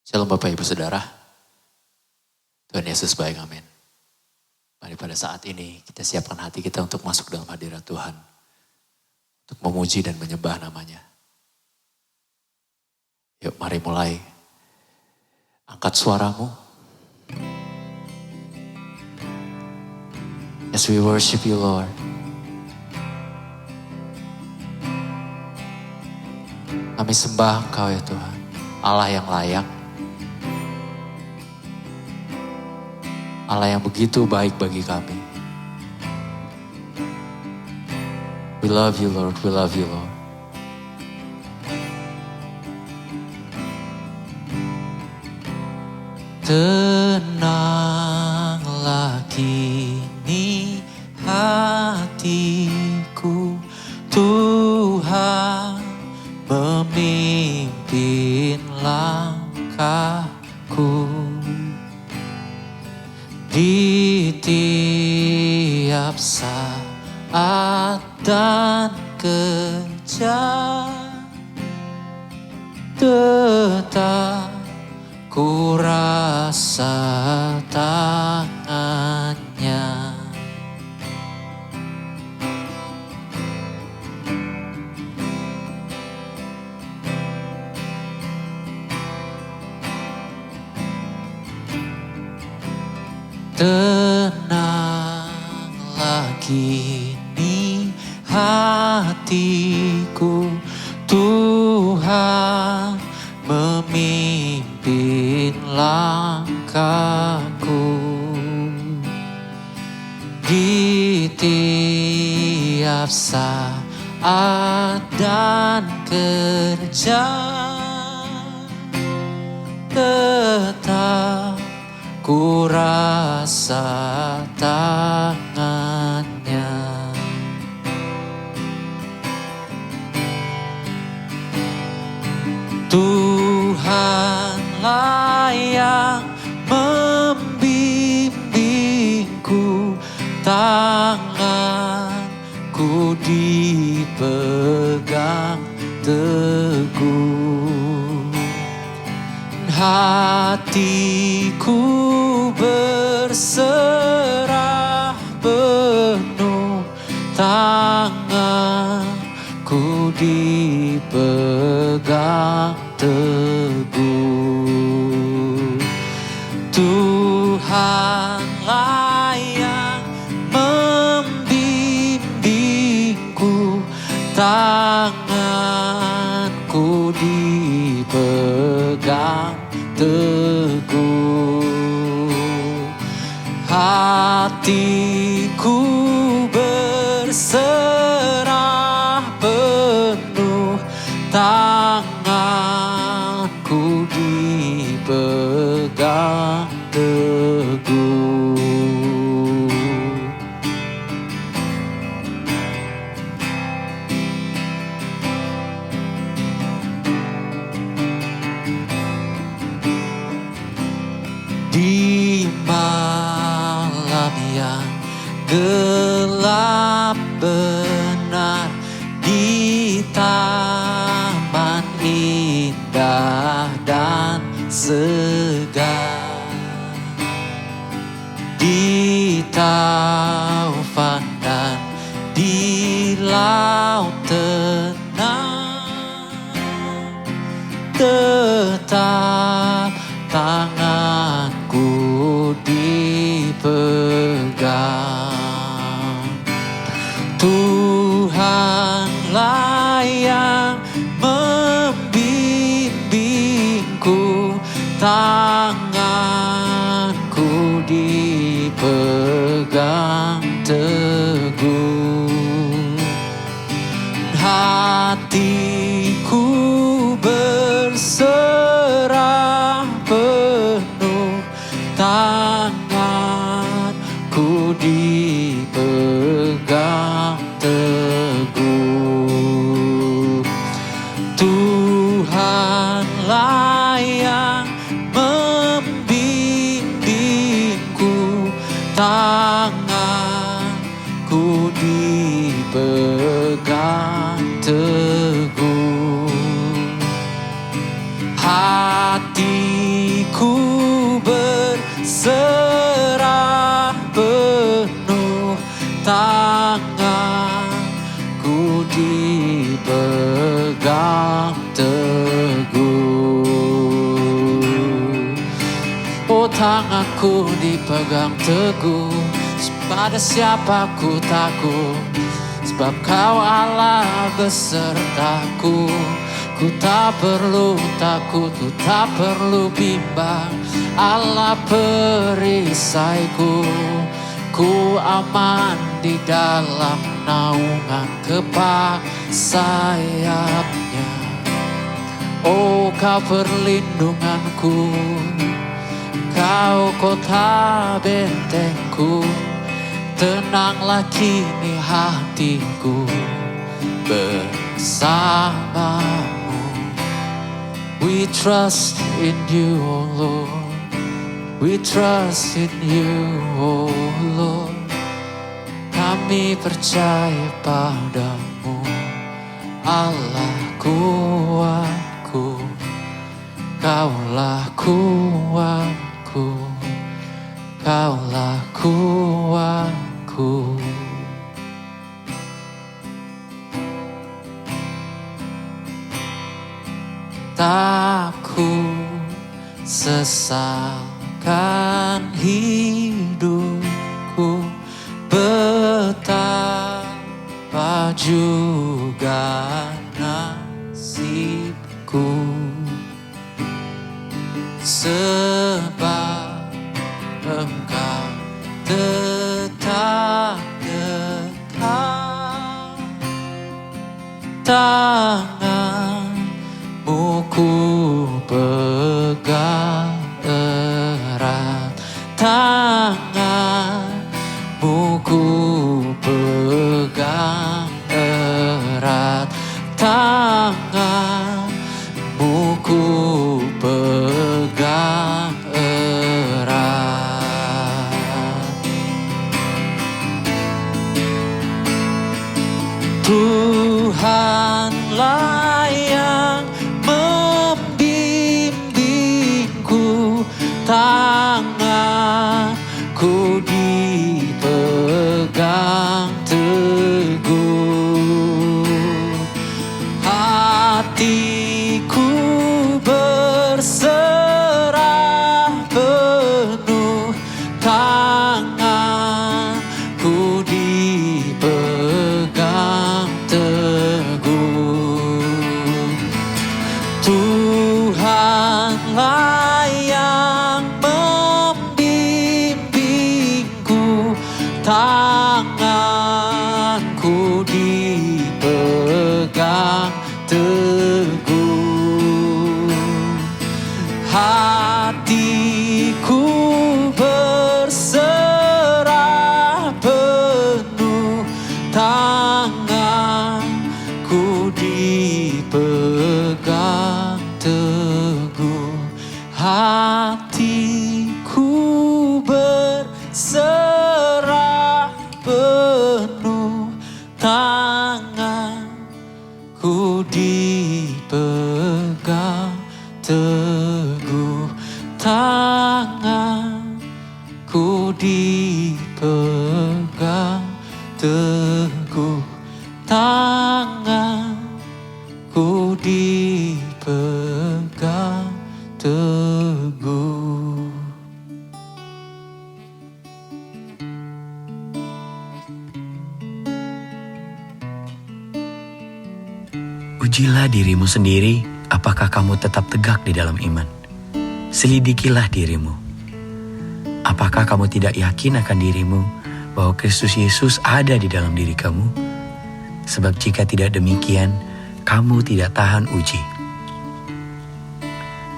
Shalom Bapak Ibu Saudara. Tuhan Yesus baik, amin. Mari pada saat ini kita siapkan hati kita untuk masuk dalam hadirat Tuhan. Untuk memuji dan menyembah namanya. Yuk mari mulai. Angkat suaramu. As we worship you Lord. Kami sembah Engkau ya Tuhan. Allah yang layak. Allah yang begitu baik bagi kami. We love you Lord, we love you Lord. Tenanglah kini hatiku, Tuhan memimpin langkahku. Di tiap saat dan kejam, tetap ku rasa tangannya. Tenanglah kini hatiku, Tuhan memimpin langkahku. Di tiap saat dan kerja, tetap ku rasa tangannya. Tuhanlah yang membimbingku, tanganku dipegang teguh. Hatiku berserah penuh, tanganku dipegang teguh. Tuhanlah yang membimbingku, tanganku dipegang teguh. Hatiku berserah penuh, tanganku dipegang teguh. Di malam yang gelap benar, di taman indah dan segar, di taufan dan di laut tenang, tetap tanganku dipegang. Tuhanlah yang membimbingku, tanganku dipegang teguh. Hatiku berserah penuh, tanganku dipegang teguh. Tuhanlah yang membimbingku, tanganku dipegang teguh. Hati ku berserah penuh, tanganku dipegang teguh. Oh, tanganku dipegang teguh, pada siapa ku takut, sebab Kau Allah besertaku. Ku tak perlu takut, ku tak perlu bimbang, Allah perisaiku. Ku aman di dalam naungan kepak sayapnya. Oh, Kau perlindunganku, Kau kota bentengku. Tenanglah kini hatiku bersamamu. We trust in you, oh Lord. We trust in you, oh Lord. Kami percaya padamu, Allah kuatku. Kaulah kuatku, Kaulah kuatku. Tak ku sesalkan hidupku, betapa juga nasibku, sebab Engkau tetap dekat. Tanganmu ku pegang erat, tanganmu ku pegang erat, tanganmu ku pegang erat. Tuhanlah yang membimbingku, tanganku dipegang teguh. Hatiku berserah penuh, tanganku dipegang teguh. Tuhanlah yang membimbingku, tanganku dipegang teguh. Hatiku berserah penuh, tanganku dipegang teguh. Hatiku berserah penuh, tanganku dipegang teguh. Tanganku dipegang teguh, tanganku dipegang teguh. Ujilah dirimu sendiri, apakah kamu tetap tegak di dalam iman. Selidikilah dirimu. Apakah kamu tidak yakin akan dirimu bahwa Kristus Yesus ada di dalam diri kamu? Sebab jika tidak demikian, kamu tidak tahan uji.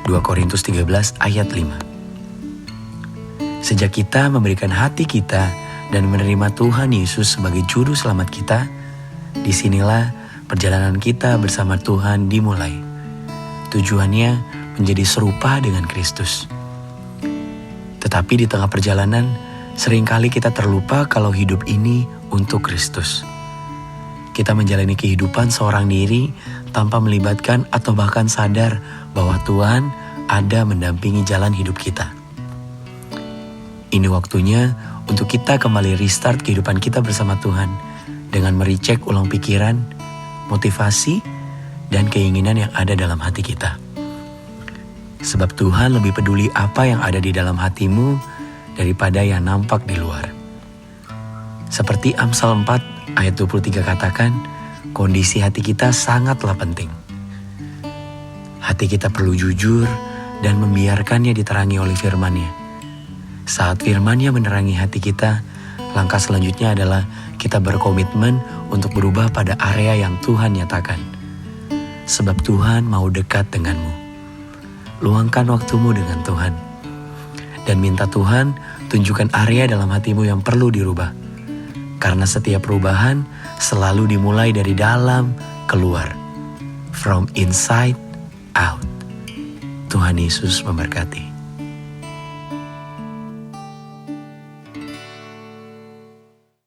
2 Korintus 13 ayat 5. Sejak kita memberikan hati kita dan menerima Tuhan Yesus sebagai juru selamat kita, disinilah perjalanan kita bersama Tuhan dimulai. Tujuannya menjadi serupa dengan Kristus. Tetapi di tengah perjalanan, seringkali kita terlupa kalau hidup ini untuk Kristus. Kita menjalani kehidupan seorang diri tanpa melibatkan atau bahkan sadar bahwa Tuhan ada mendampingi jalan hidup kita. Ini waktunya untuk kita kembali restart kehidupan kita bersama Tuhan dengan merecek ulang pikiran, motivasi, dan keinginan yang ada dalam hati kita. Sebab Tuhan lebih peduli apa yang ada di dalam hatimu daripada yang nampak di luar. Seperti Amsal 4 ayat 23 katakan, kondisi hati kita sangatlah penting. Hati kita perlu jujur dan membiarkannya diterangi oleh firman-Nya. Saat firman-Nya menerangi hati kita, langkah selanjutnya adalah kita berkomitmen untuk berubah pada area yang Tuhan nyatakan. Sebab Tuhan mau dekat denganmu. Luangkan waktumu dengan Tuhan. Dan minta Tuhan tunjukkan area dalam hatimu yang perlu dirubah. Karena setiap perubahan selalu dimulai dari dalam keluar. From inside out. Tuhan Yesus memberkati.